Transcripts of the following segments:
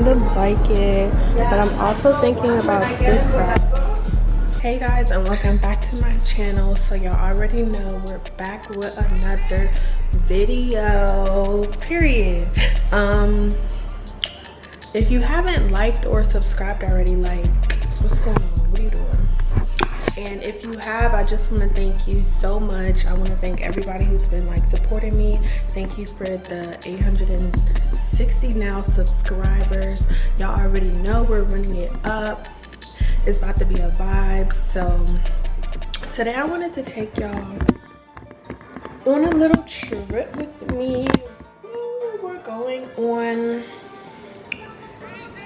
kind of like it, but I'm also thinking about this wrap. Hey guys, and welcome back to my channel. So y'all already know we're back with another video, period. If you haven't liked or subscribed already, like, what's going on? What are you doing? And if you have, I just want to thank you so much. I want to thank everybody who's been like supporting me. Thank you for the 860 now subscribers. Y'all already know we're running it up. It's about to be a vibe. So today I wanted to take y'all on a little trip with me.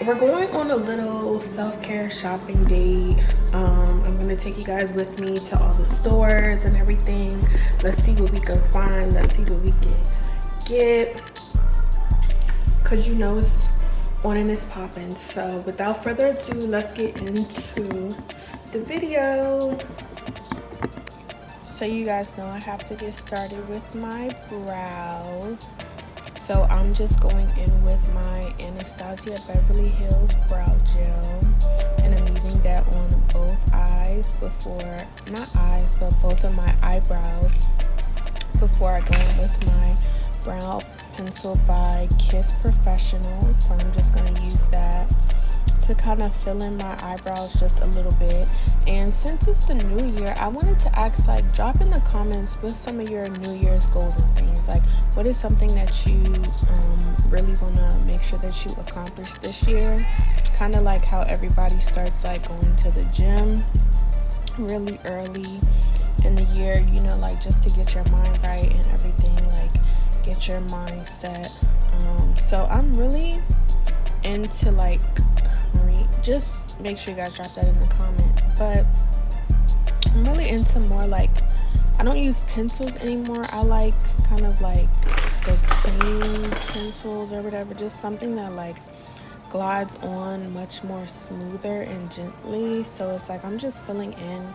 We're going on a little self-care shopping date. I'm gonna take you guys with me to all the stores and everything. Let's see what we can find. Let's see what we can get. Cause you know it's on and it's popping. So without further ado, let's get into the video. So you guys know I have to get started with my brows. So I'm just going in with my Anastasia Beverly Hills brow gel, and I'm using that on both eyes but both of my eyebrows before I go in with my brow pencil by Kiss Professional. So I'm just going to use that to kind of fill in my eyebrows just a little bit. And since it's the new year, I wanted to ask, like, drop in the comments what's some of your New Year's goals and things. Like, what is something that you really want to make sure that you accomplish this year? Kind of like how everybody starts like going to the gym really early in the year, you know, like just to get your mind right and everything, like get your mind set. So I'm really into like just make sure you guys drop that in the comment, but I'm really into more like, I don't use pencils anymore. I like kind of like the clean pencils or whatever, just something that like glides on much more smoother and gently. So it's like I'm just filling in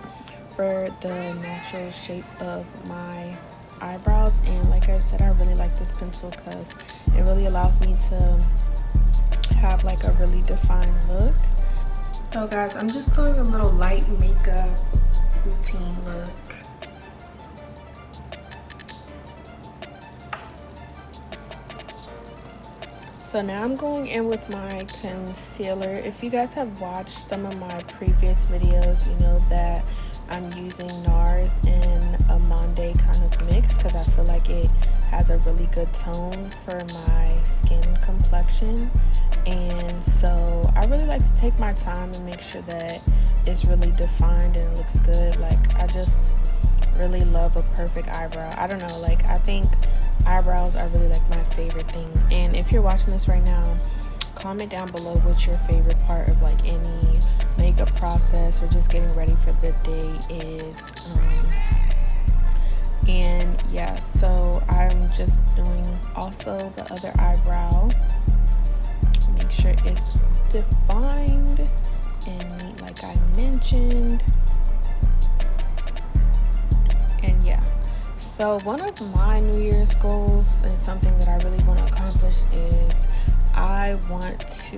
for the natural shape of my eyebrows. And like I said, I really like this pencil because it really allows me to have like a really defined look. So guys, I'm just doing a little light makeup routine look. So now I'm going in with my concealer. If you guys have watched some of my previous videos, you know that I'm using NARS in a Monday kind of mix because I feel like it has a really good tone for my skin complexion. And so I really like to take my time and make sure that it's really defined and it looks good. Like, I just really love a perfect eyebrow. I don't know, like, I think eyebrows are really like my favorite thing. And if you're watching this right now, comment down below what's your favorite part of like any makeup process or just getting ready for the day is. And yeah, so I'm just doing also the other eyebrow. Make sure it's defined and neat like I mentioned. And yeah, so one of my New Year's goals and something that I really want to accomplish is I want to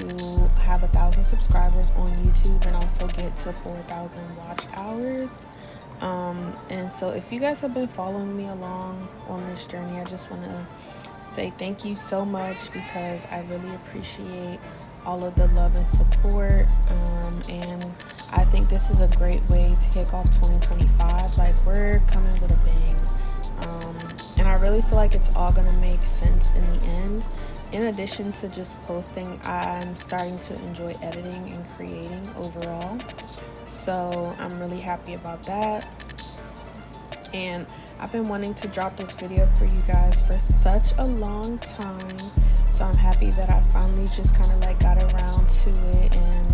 have 1,000 subscribers on YouTube and also get to 4,000 watch hours. And so if you guys have been following me along on this journey, I just want to say thank you so much because I really appreciate all of the love and support. And I think this is a great way to kick off 2025. Like, we're coming with a bang. And I really feel like it's all gonna make sense in the end. In addition to just posting, I'm starting to enjoy editing and creating overall. So I'm really happy about that. And I've been wanting to drop this video for you guys for such a long time. So I'm happy that I finally just kind of like got around to it. And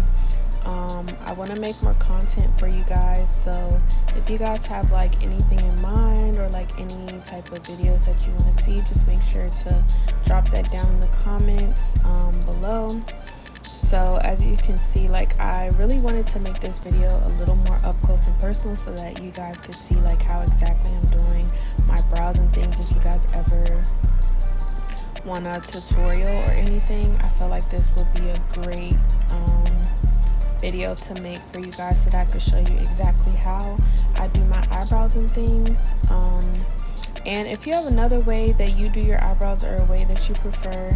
I want to make more content for you guys. So if you guys have like anything in mind or like any type of videos that you want to see, just make sure to drop that down in the comments below. So as you can see, like, I really wanted to make this video a little more up close and personal so that you guys could see like how exactly I'm doing my brows and things. If you guys ever want a tutorial or anything, I feel like this would be a great video to make for you guys, so that I could show you exactly how I do my eyebrows and things. And if you have another way that you do your eyebrows, or a way that you prefer,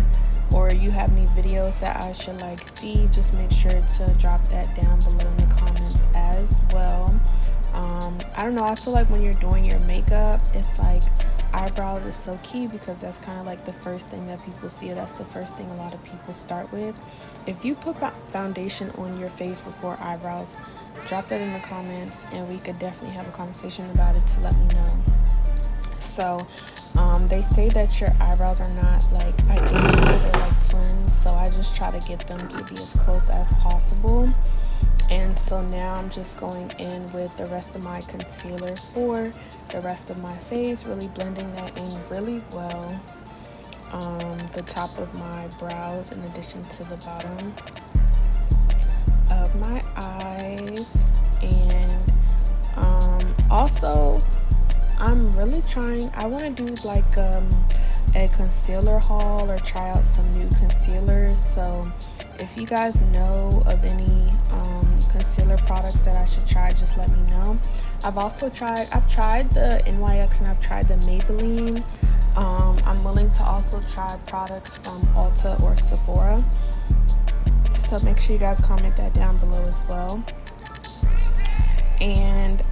or you have any videos that I should like see, just make sure to drop that down below in the comments as well. I don't know, I feel like when you're doing your makeup, it's like eyebrows is so key, because that's kind of like the first thing that people see. That's the first thing a lot of people start with. If you put foundation on your face before eyebrows, drop that in the comments and we could definitely have a conversation about it to let me know. So they say that your eyebrows are not like identical, they're like twins, so I just try to get them to be as close as possible. And so now I'm just going in with the rest of my concealer for the rest of my face, really blending that in really well. The top of my brows in addition to the bottom of my eyes. And also I'm really trying, I want to do like a concealer haul, or try out some new concealers. So if you guys know of any concealer products that I should try, just let me know. I've tried the NYX and I've tried the Maybelline. I'm willing to also try products from Ulta or Sephora, so make sure you guys comment that down below as well. And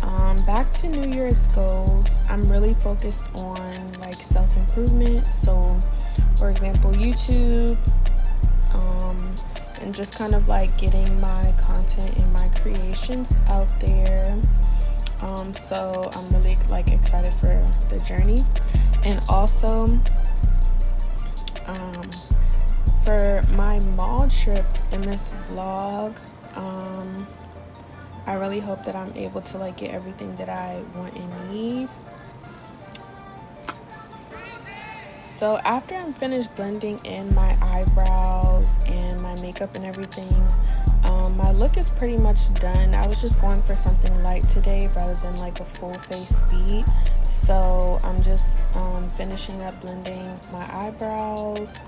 back to New Year's goals, I'm really focused on like self-improvement. So for example, YouTube, and just kind of like getting my content and my creations out there. So I'm really like excited for the journey. And also for my mall trip in this vlog, I really hope that I'm able to like get everything that I want and need. So after I'm finished blending in my eyebrows and my makeup and everything, my look is pretty much done. I was just going for something light today rather than like a full face beat. So I'm just finishing up blending my eyebrows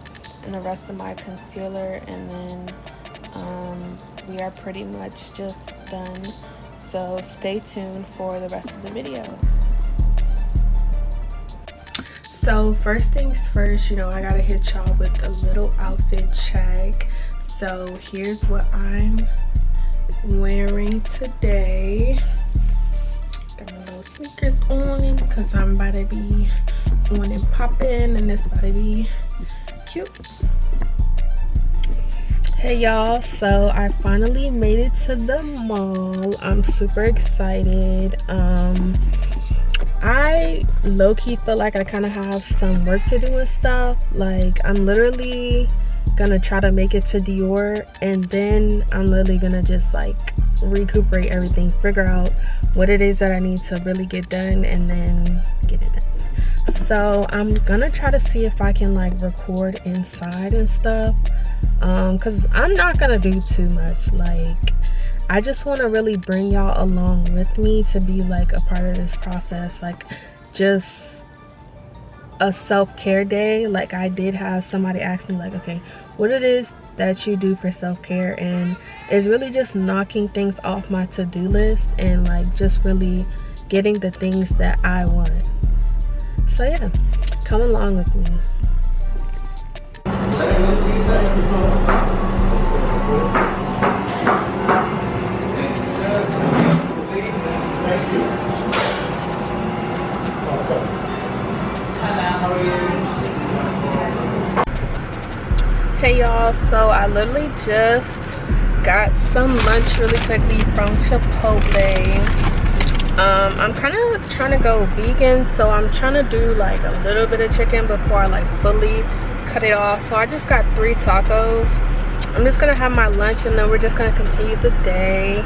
and the rest of my concealer, and then we are pretty much just done. So stay tuned for the rest of the video. So first things first, you know, I gotta hit y'all with a little outfit check. So here's what I'm wearing today. Got my little sneakers on because I'm about to be on and popping, and it's about to be cute. Hey y'all, so I finally made it to the mall. I'm super excited. I low-key feel like I kind of have some work to do and stuff. Like I'm literally gonna try to make it to Dior, and then I'm literally gonna just like recuperate everything, figure out what it is that I need to really get done, and then get it done. So I'm gonna try to see if I can like record inside and stuff, because I'm not gonna do too much. Like I just want to really bring y'all along with me to be like a part of this process, like just a self-care day. Like I did have somebody ask me like, okay, what it is that you do for self-care, and it's really just knocking things off my to-do list and like just really getting the things that I want. So yeah, come along with me. Hey y'all, so I literally just got some lunch really quickly from Chipotle. I'm kind of trying to go vegan, so I'm trying to do like a little bit of chicken before I like fully cut it off. So I just got 3 tacos. I'm just gonna have my lunch and then we're just gonna continue the day.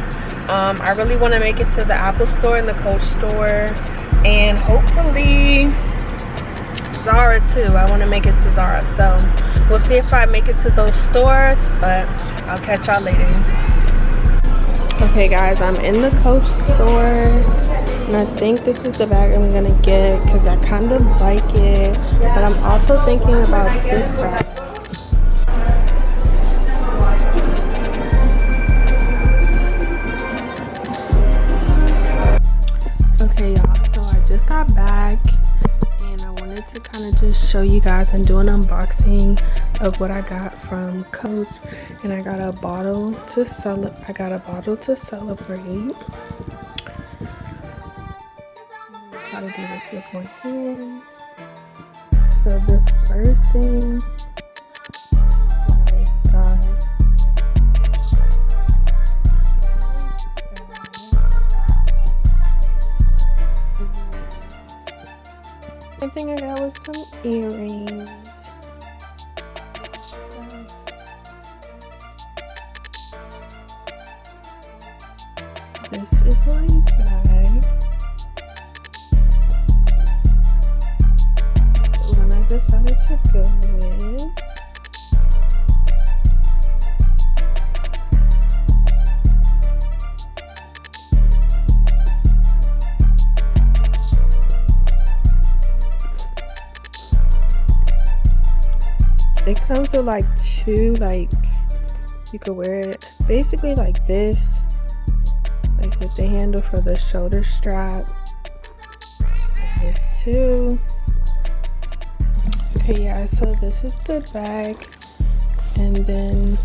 I really want to make it to the Apple store and the Coach store, and hopefully Zara too. I want to make it to Zara, so we'll see if I make it to those stores, but I'll catch y'all later. Okay guys, I'm in the Coach store And I think this is the bag I'm gonna get because I kind of like it, but I'm also thinking about this bag. Okay, y'all, so I just got back and I wanted to kind of just show you guys and do an unboxing of what I got from Coach. And I got a bottle to celebrate. How to do this with one hand. So the first thing I got, I think I got was some earrings. This is my bag. The one I decided to go with. It comes with like two, like you could wear it basically like this, like with the handle for the shoulder strap. This too. Okay, yeah, so this is the bag, and then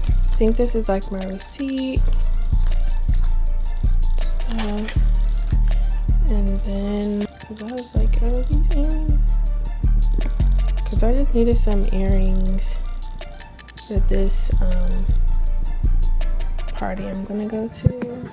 I think this is like my receipt stuff, and then that was like everything. Because I just needed some earrings for this party I'm gonna go to.